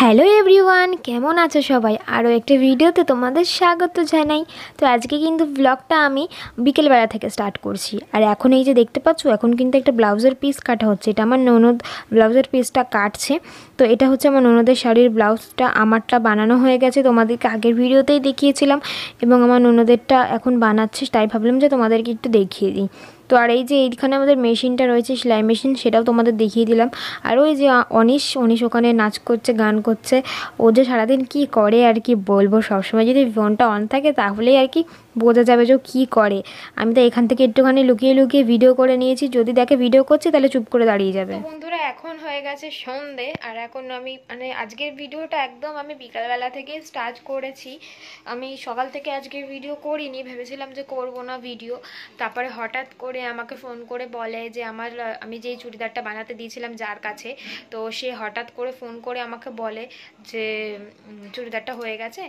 Hello everyone, কেমন আছো সবাই? আরও একটা ভিডিওতে তোমাদের স্বাগত জানাই। তো আজকে কিন্তু ব্লগটা আমি বিকেলবেলা থেকে স্টার্ট করছি। আর এখন এই যে দেখতে পাচ্ছ, এখন কিন্তু একটা ব্লাউজের পিস কাটা হচ্ছে। এটা আমার ননদ ব্লাউজের পিসটা কাটছে। তো এটা হচ্ছে আমার ননদের শাড়ির ব্লাউজটা, আমারটা বানানো হয়ে গেছে, তোমাদেরকে আগের ভিডিওতেই দেখিয়েছিলাম, এবং আমার ননদেরটা এখন বানাচ্ছে, তাই ভাবলাম যে তোমাদেরকে একটু দেখিয়ে দিই। তো আর এই যে এইখানে আমাদের মেশিনটা রয়েছে, সেলাই মেশিন, সেটাও তোমাদের দেখিয়ে দিলাম। আর ওই যে অনিশ ওখানে নাচ করছে, গান করছে। ও যে সারাদিন কী করে আর কি বলবো, সবসময় যদি ফোনটা অন থাকে তাহলেই আর কি বোঝা যাবে যে ও কী করে। আমি তো এখান থেকে একটুখানি লুকিয়ে লুকিয়ে ভিডিও করে নিয়েছি, যদি দেখে ভিডিও করছি তাহলে চুপ করে দাঁড়িয়ে যাবে। তো বন্ধুরা, এখন হয়ে গেছে সন্ধে, আর এখন আমি আজকের ভিডিওটা একদম আমি বিকালবেলা থেকে স্টার্ট করেছি। আমি সকাল থেকে আজকের ভিডিও করিনি, ভেবেছিলাম যে করবো না ভিডিও। তারপরে হঠাৎ করে আমাকে ফোন করে বলে যে আমি যেই চুড়িদারটা বানাতে দিয়েছিলাম যার কাছে, তো সে হঠাৎ করে ফোন করে আমাকে বলে যে চুড়িদারটা হয়ে গেছে।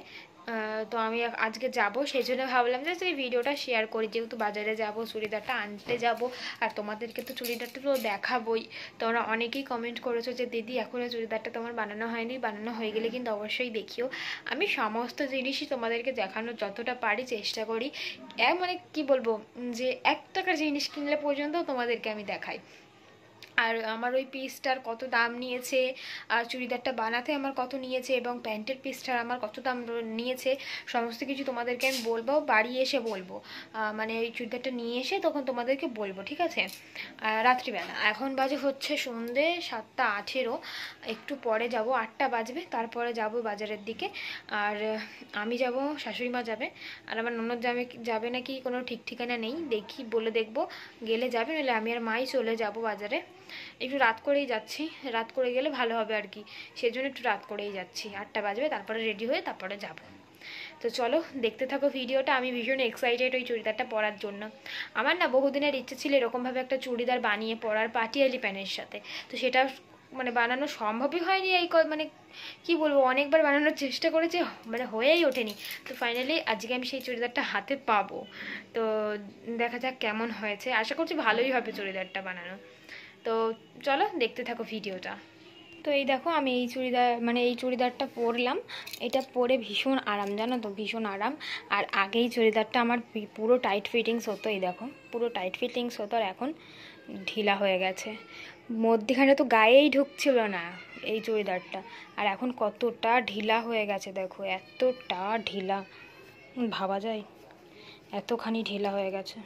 তো আমি আজকে যাব, সেই জন্য ভাবলাম যে এই ভিডিওটা শেয়ার করি, যেহেতু বাজারে যাব, চুড়িদারটা আনতে যাব, আর তোমাদেরকে তো চুড়িদারটা তো দেখাবোই। তোমরা অনেকেই কমেন্ট করেছো যে দিদি এখনও চুড়িদারটা তোমার বানানো হয়নি, বানানো হয়ে গেলে কিন্তু অবশ্যই দেখিও। আমি সমস্ত জিনিসই তোমাদেরকে দেখানোর যতটা পারি চেষ্টা করি। কি বলবো, যে 1 টাকার জিনিস কিনলে পর্যন্ত তোমাদেরকে আমি দেখাই। আর আমার ওই পিসটার কত দাম নিয়েছে, আর চুড়িদারটা বানাতে আমার কত নিয়েছে, এবং প্যান্টের পিসটার আমার কত দাম নিয়েছে, সমস্ত কিছু তোমাদেরকে আমি বলবো, বাড়ি এসে বলবো। ওই চুড়িদারটা নিয়ে এসে তখন তোমাদেরকে বলবো, ঠিক আছে? রাত্রিবেলা এখন বাজে হচ্ছে সন্ধে 7:18, একটু পরে যাব, 8টা বাজবে, তারপরে যাব বাজারের দিকে। আর আমি যাব, শাশুড়ি মা যাবে, আর আমার ননদ যাবে নাকি কোনো ঠিক ঠিকানা নেই, দেখি বলে দেখবো, গেলে যাবে, নাহলে আমি আর মাই চলে যাব বাজারে। একটু রাত করেই যাচ্ছি, রাত করে গেলে ভালো হবে আর কি, সেজন্য একটু রাত করেই যাচ্ছি। 8টা বাজবে, তারপরে রেডি হয়ে তারপরে যাব। তো চলো দেখতে থাকো ভিডিওটা। আমি ভীষণ এক্সাইটেড ওই চুড়িদারটা পরার জন্য। আমার না বহুদিনের ইচ্ছে ছিল এরকমভাবে একটা চুড়িদার বানিয়ে পরার, পাটিয়ালি প্যান্টের সাথে। তো সেটা বানানো সম্ভবই হয়নি। কি বলবো, অনেকবার বানানোর চেষ্টা করেছি, হয়েই ওঠেনি। তো ফাইনালি আজকে আমি সেই চুড়িদারটা হাতে পাবো। তো দেখা যাক কেমন হয়েছে, আশা করছি ভালোই হবে চুড়িদারটা বানানো। তো চলো দেখতে থাকো ভিডিওটা। তো এই দেখো, আমি এই চুড়িদারটা পরলাম। এটা পরে ভীষণ আরাম, জানো তো, ভীষণ আরাম। আর আগেই চুড়িদারটা আমার পুরো টাইট ফিটিংস হতো, এই দেখো পুরো টাইট ফিটিংস হতো, আর এখন ঢিলা হয়ে গেছে। মধ্যেখানে তো গায়েই ঢুকছিল না এই চুড়িদারটা, আর এখন কতটা ঢিলা হয়ে গেছে দেখো, এতটা ঢিলা, ভাবা যায় এতখানি ঢিলা হয়ে গেছে।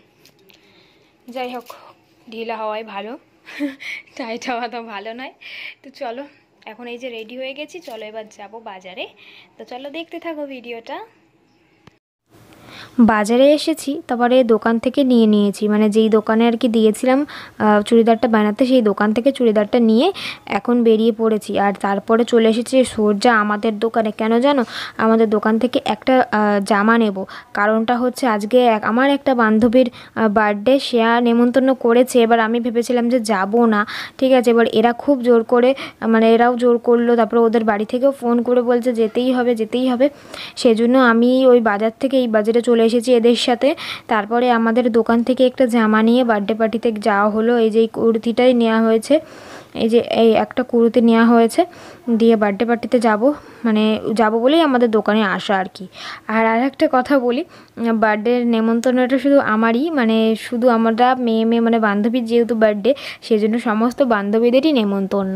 যাই হোক, ঢিলা হওয়াই ভালো, টাইট হওয়া তো ভালো নয়। তো চলো, এখন এই যে রেডি হয়ে গেছি, চলো এবার যাব বাজারে। তো চলো দেখতে থাকো ভিডিওটা। বাজারে এসেছি, তারপরে দোকান থেকে নিয়েছি, যেই দোকানে আর কি দিয়েছিলাম চুড়িদারটা বানাতে, সেই দোকান থেকে চুড়িদারটা নিয়ে এখন বেরিয়ে পড়েছি। আর তারপরে চলে এসেছি সোজা আমাদের দোকানে। কেন জানো? আমাদের দোকান থেকে একটা জামা নেব। কারণটা হচ্ছে আজকে আমার একটা বান্ধবীর বার্থডে, সে নেমন্তন্ন করেছে। এবার আমি ভেবেছিলাম যে যাব না, ঠিক আছে। এবার এরা খুব জোর করে, এরাও জোর করলো, তারপরে ওদের বাড়ি থেকেও ফোন করে বলছে যেতেই হবে যেতেই হবে। সেজন্য আমি ওই বাজার থেকে এই বাজারে চলে এসেছি এদের সাথে। তারপরে আমাদের দোকান থেকে একটা জামা নিয়ে বার্থডে পার্টিতে যাওয়া হলো। এই যে এই কুর্তিটাই নেওয়া হয়েছে, এই একটা কুর্তি নেওয়া হয়েছে, দিয়ে বার্থডে পার্টিতে যাব বলেই আমাদের দোকানে আসা আর কি। আর একটা কথা বলি, বার্থডের নেমন্তন্নটা শুধু আমারই, শুধু আমরা মেয়ে বান্ধবীর যেহেতু বার্থডে, সেজন্য সমস্ত বান্ধবীদেরই নেমন্তন্ন,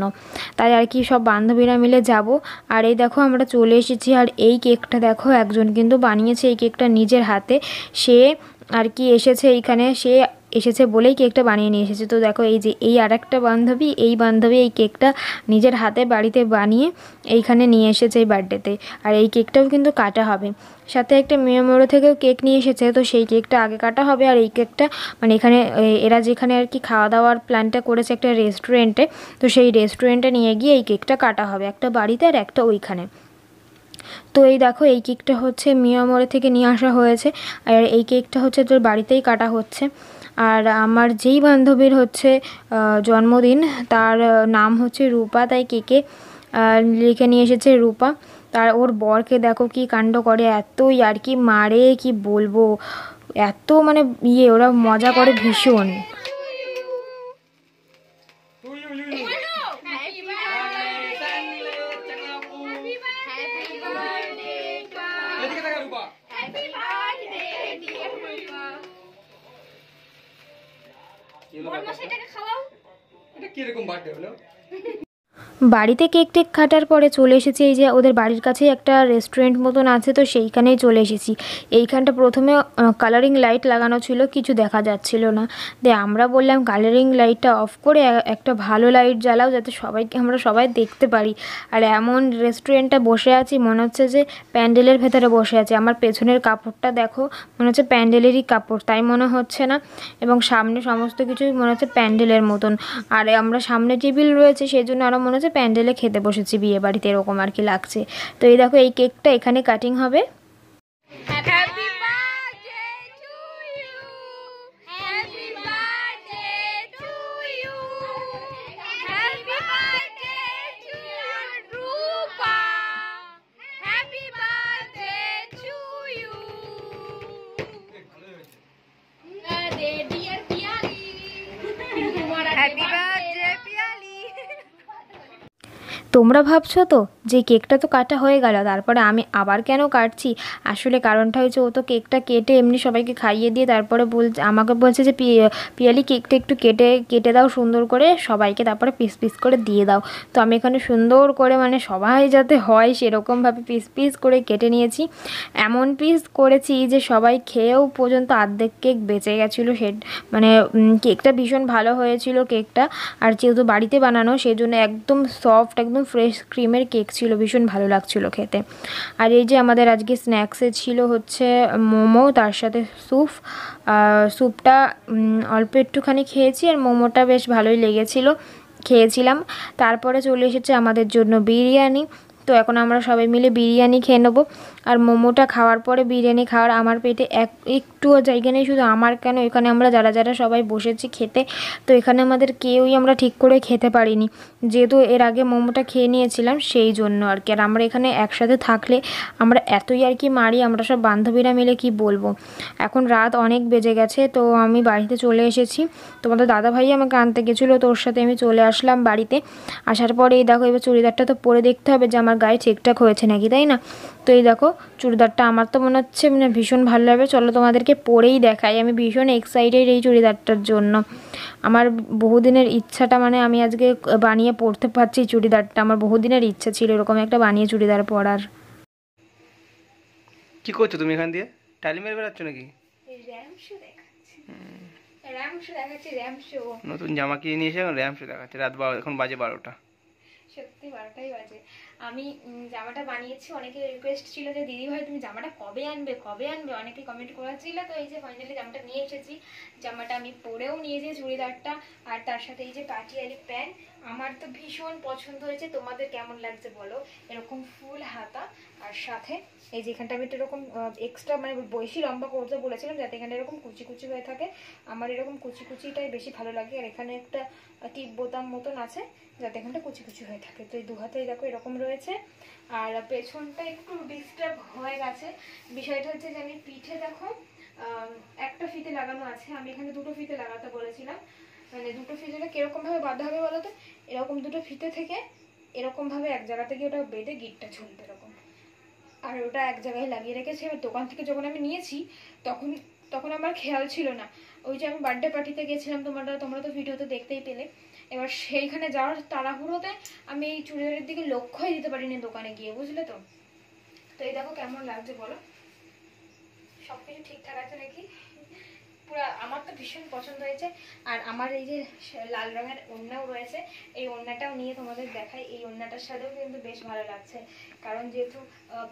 তাই আর কি সব বান্ধবীরা মিলে যাব। আর এই দেখো আমরা চলে এসেছি। আর এই কেকটা দেখো, একজন কিন্তু বানিয়েছে এই কেকটা নিজের হাতে। সে আর কি এসেছে এইখানে, সে এসেছে বলেই কেকটা বানিয়ে নিয়ে এসেছে। তো দেখো, এই যে এই আর একটা বান্ধবী, এই কেকটা নিজের হাতে বাড়িতে বানিয়ে এইখানে নিয়ে এসেছে এই বার্থডেতে। আর এই কেকটাও কিন্তু কাটা হবে। সাথে একটা মিয়ামোড়ো থেকেও কেক নিয়ে এসেছে, তো সেই কেকটা আগে কাটা হবে। আর এই কেকটা এখানে এরা যেখানে আর কি খাওয়া দাওয়ার প্ল্যানটা করেছে একটা রেস্টুরেন্টে, তো সেই রেস্টুরেন্টে নিয়ে গিয়ে এই কেকটা কাটা হবে, একটা বাড়িতে আর একটা ওইখানে। তো এই দেখো, এই কেকটা হচ্ছে মিয়ামোড়ো থেকে নিয়ে আসা হয়েছে, আর এই কেকটা হচ্ছে তোর বাড়িতেই কাটা হচ্ছে। আর আমার যেই বান্ধবীর হচ্ছে জন্মদিন, তার নাম হচ্ছে রূপা, তাই কেকে লিখে নিয়ে এসেছে রূপা। তার ওর বরকে দেখো কি কাণ্ড করে, এতই আর কি মারে, কি বলবো, এত ওরা মজা করে ভীষণ। রূপা। হ্যাপি বার্থডে ডিয়ার রূপা। বড়মাশাইটাকে খাওয়াও। এটা কি রকম বার্থডে হলো? বাড়িতে কেক টেক কাটার পরে চলে এসেছি এই যে ওদের বাড়ির কাছেই একটা রেস্টুরেন্ট মতন আছে, তো সেইখানেই চলে এসেছি। এইখানটা প্রথমে কালারিং লাইট লাগানো ছিল, কিছু দেখা যাচ্ছিল না। আমরা বললাম কালারিং লাইটটা অফ করে একটা ভালো লাইট জ্বালাও, যাতে আমরা সবাই দেখতে পারি। আর এমন রেস্টুরেন্টটা বসে আছি মনে হচ্ছে যে প্যান্ডেলের ভেতরে বসে আছি। আমার পেছনের কাপড়টা দেখো, মনে হচ্ছে প্যান্ডেলেরই কাপড়, তাই মনে হচ্ছে না। এবং সামনে সমস্ত কিছুই মনে হচ্ছে প্যান্ডেলের মতন। আর আমরা সামনে টেবিল রয়েছে, সেই জন্য আরও মনে হচ্ছে প্যান্ডেলে খেতে বসেছি বিয়ে বাড়িতে, এরকম আর কি লাগছে। তো এই দেখো এই কেকটা এখানে কাটিং হবে। Happy birthday to you, happy birthday to you, happy birthday to Rupa, happy birthday to you, dear Piyali, happy birthday Piyali. তোমরা ভাবছো তো যে কেকটা তো কাটা হয়ে গেল, তারপরে আমি আবার কেন কাটছি? আসলে কারণটা হচ্ছে ও তো কেকটা কেটে এমনি সবাইকে খাইয়ে দিয়ে তারপরে আমাকে বলছে যে পিয়ালি কেকটা একটু কেটে দাও সুন্দর করে সবাইকে, তারপরে পিস পিস করে দিয়ে দাও। তো আমি এখানে সুন্দর করে মানে সবাই যাতে হয় সেরকমভাবে পিস পিস করে কেটে নিয়েছি। এমন পিস করেছি যে সবাই খেয়েও পর্যন্ত অর্ধেক কেক বেঁচে গেছিলো। মানে কেকটা ভীষণ ভালো হয়েছিল কেকটা। আর যেহেতু বাড়িতে বানানো সেই জন্য একদম সফট, একদম ফ্রেশ ক্রিমের কেক ছিল, ভীষণ ভালো লাগছিল খেতে। আর এই যে আমাদের আজকে স্ন্যাক্সে ছিল হচ্ছে মোমো, তার সাথে স্যুপটা অল্প একটুখানি খেয়েছি, আর মোমোটা বেশ ভালোই খেয়েছিলাম। তারপরে চলে এসেছে আমাদের জন্য বিরিয়ানি। তো এখন আমরা সবাই মিলে বিরিয়ানি খেয়ে নেবো। আর মোমোটা খাওয়ার পরে বিরিয়ানি খাওয়ার আমার পেটে একটুও জায়গা নেই। শুধু আমার কেন, এখানে আমরা যারা যারা সবাই বসেছি খেতে, তো এখানে আমাদের কেউই আমরা ঠিক করে খেতে পারিনি, যেহেতু এর আগে মোমোটা খেয়ে নিয়েছিলাম সেই জন্য আর কি। আর আমরা এখানে একসাথে থাকলে আমরা এতই আর কি মারি, আমরা সব বান্ধবীরা মিলে কি বলবো। এখন রাত অনেক বেজে গেছে, তো আমি বাড়িতে চলে এসেছি। তোমাদের দাদাভাই আমাকে আনতে গেছিলো, তো ওর সাথে আমি চলে আসলাম বাড়িতে। আসার পরে এই দেখো, এবার চুড়িদারটা তো পরে দেখতে হবে যে আমার গায়ে ঠিকঠাক হয়েছে নাকি, তাই না? তো এই দেখো চুড়িদারটা আমার তো মনে হচ্ছে মানে ভীষণ ভালো লাগবে। চলো তোমাদেরকে পরেই দেখাই। আমি ভীষণ এক্সাইটেড এই চুড়িদারটার জন্য। আমার বহুদিনের ইচ্ছাটা, মানে আমি আজকে বানিয়ে পরতে পারছি চুড়িদারটা। আমার বহুদিনের ইচ্ছা ছিল এরকম একটা বানিয়ে চুড়িদার পরার। কি করছো তুমি এখান দিয়ে? টাইলি মেরে বেড়াচ্ছ নাকি? নতুন জামা কিনে নিয়ে এসে এখন র্যাম শো দেখাচ্ছে। রাত 12, এখন বাজে 12টা। সত্যি 12টাই বাজে। আমি জামাটা বানিয়েছি, অনেকে রিকোয়েস্ট ছিল যে দিদি ভাই তুমি জামাটা কবে আনবে, অনেকে কমেন্ট করেছিল। তো এই যে ফাইনালি জামাটা নিয়ে এসেছি। জামাটা আমি পরেও নিয়েছি চুড়িদারটা, আর তার সাথে এই যে পাটিয়ালি প্যান্ট। আমার তো ভীষণ পছন্দ হয়েছে, তোমাদের কেমন লাগছে বলো? এরকম ফুল হাতা, আর সাথে এই যে এখানটা আমি একটু এরকম এক্সট্রা মানে বেশি লম্বা করতে বলেছিলাম যাতে এখানে এরকম কুচি কুচি হয়ে থাকে। আমার এরকম কুচি কুচিটাই বেশি ভালো লাগে। আর এখানে একটা টিপ বোতাম মতন আছে যাতে এখানটা কুচি কুচি হয়ে থাকে। তো এই দু হাতেই দেখো এরকম রয়েছে। আর পেছনটা একটু ডিস্টার্ব হয়ে গেছে। বিষয়টা হচ্ছে যে আমি পিঠে দেখো একটা ফিতে লাগানো আছে, আমি এখানে দুটো ফিতে লাগাতে বলেছিলাম। মানে দুটো ফিতেটা কিরকম ভাবে বাঁধা হবে বলো তো? এরকম দুটো ফিতে থেকে এরকম ভাবে এক জায়গা থেকে ওটা বেঁধে গিটটা ঝুলবে এরকম। আর ওটা এক জায়গায় লাগিয়ে রেখেছি। এবার দোকান থেকে যখন আমি নিয়েছি তখন আমার খেয়াল ছিল না। ওই যে আমি বার্থডে পার্টিতে গেছিলাম, তোমরা তো ভিডিওতে দেখতেই পেলে। এবার সেইখানে যাওয়ার তাড়াহুড়োতে আমি এই চুড়িদারের দিকে লক্ষ্যই দিতে পারিনি দোকানে গিয়ে, বুঝলে তো? তো এই দেখো কেমন লাগছে বলো? সবকিছু ঠিকঠাক আছে নাকি? পুরো আমার তো ভীষণ পছন্দ হয়েছে। আর আমার এই যে লাল রঙের ওড়নাও রয়েছে, এই ওড়নাটাও নিয়ে তোমাদের দেখাই। এই ওড়নাটার সাথেও কিন্তু বেশ ভালো লাগছে, কারণ যেহেতু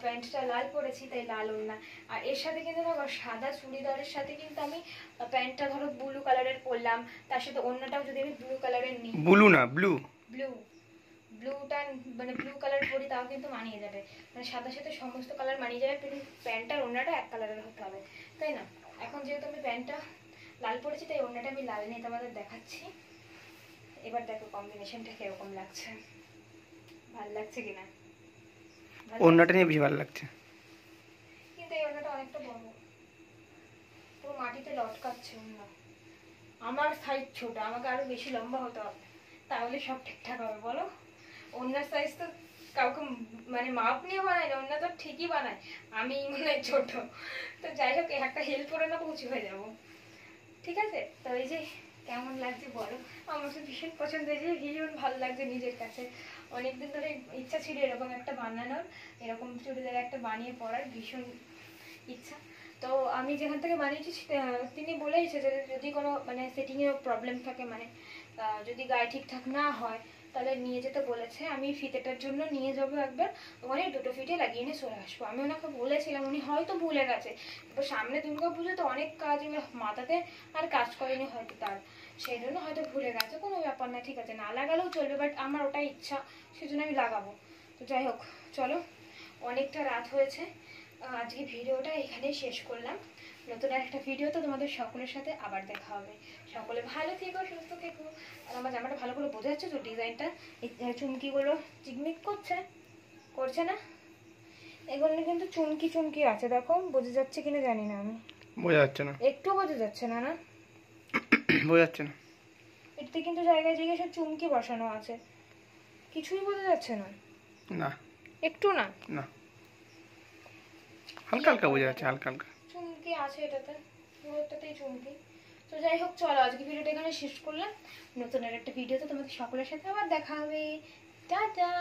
প্যান্টটা লাল পরেছি তাই লাল ওড়না। আর এর সাথে কিন্তু দেখো সাদা চুড়িদারের সাথে কিন্তু আমি প্যান্টটা ধরো ব্লু কালারের পরলাম, তার সাথে ওড়নাটাও যদি আমি ব্লু কালারের নিই, ব্লুটা মানে ব্লু কালার পরি তাও কিন্তু মানিয়ে যাবে। মানে সাদার সাথে সমস্ত কালার মানিয়ে যাবে, কিন্তু প্যান্টটার ওড়নাটা এক কালারের হতে হবে, তাই না? এখন যেহেতু আমি প্যান্টটা লাল পরেছি তাই ওড়নাটা আমি লাল নিয়ে তোমাদের দেখাচ্ছি। এবার দেখো কম্বিনেশনটা কিরকম লাগছে, ভালো লাগছে কিনা? ওড়নাটা নিয়ে বেশি ভালো লাগছে, কিন্তু এই ওড়নাটা অনেকটা বড়, পুরো মাটিতে লটকাচ্ছে ওড়না। আমার সাইজ ছোট, আমাকে আরো বেশি লম্বা হতে হবে, তাহলে সব ঠিকঠাক হবে বলো? ওড়নার সাইজ তো কাউকে মানে মাপ নিয়ে বানায় না, অন্য তো ঠিকই বানায়, আমি মানে ছোট। তো যাই হোক একটা হেল্প করে না উঁচু হয়ে যাবো, ঠিক আছে? তো এই যে কেমন লাগছে বলো, আমার তো ভীষণ পছন্দ হয়েছে, ভীষণ ভালো লাগছে নিজের কাছে। অনেকদিন ধরে ইচ্ছা ছিল এরকম একটা বানানোর, এরকম চুড়িদার একটা বানিয়ে পরার ভীষণ ইচ্ছা। তো আমি যেখান থেকে বানিয়েছি তিনি বলেইছে যে যদি কোনো মানে সেটিংয়ের প্রবলেম থাকে, মানে যদি গায়ে ঠিকঠাক না হয় তাহলে নিয়ে যেতে বলেছে। আমি ফিতেটার জন্য নিয়ে যাবো একবার, ওখানে দুটো ফিতে লাগিয়ে নিয়ে চলে আসবো। আমি ওনাকে বলেছিলাম, উনি হয়তো ভুলে গেছে, এবার সামনে দুর্গা পুজো তো অনেক কাজ, মাথাতে আর কাজ করেনি হয়তো তার, সেই জন্য হয়তো ভুলে গেছে। কোনো ব্যাপার না, ঠিক আছে, না লাগালেও চলবে, বাট আমার ওটাই ইচ্ছা, সেজন্য আমি লাগাবো। তো যাই হোক চলো, অনেকটা রাত হয়েছে, আজকে ভিডিওটা এখানেই শেষ করলাম। নতুন একটা ভিডিওতে তোমাদের সকলের সাথে আবার দেখা হবে। সকলে ভালো থেকো, সুস্থ থেকো। আর আমার জামাটা ভালো করে বোঝা যাচ্ছে তো ডিজাইনটা? এই চুমকিগুলো চিকমিক করছে না? এগুলো কিন্তু চুমকি চুমকি আছে, দেখো বোঝা যাচ্ছে কিনা জানি না আমি, বোঝা যাচ্ছে না, একটু বোঝা যাচ্ছে না। না বোঝা যাচ্ছে না, এটাতে কিন্তু জায়গায় জায়গায় সব চুমকি বসানো আছে, কিছুই বোঝা যাচ্ছে না, না একটু না, না, হালকা হালকা বোঝা যাচ্ছে, হালকা হালকা। চুমকি আছে এটাতে, পুরোটাতেই চুমকি। তো যাই হোক চলো, আজকে ভিডিওটা এখানে শেষ করলাম। নতুন আর একটা ভিডিওতে তোমাদের সকলের সাথে আবার দেখা হবে। টাটা।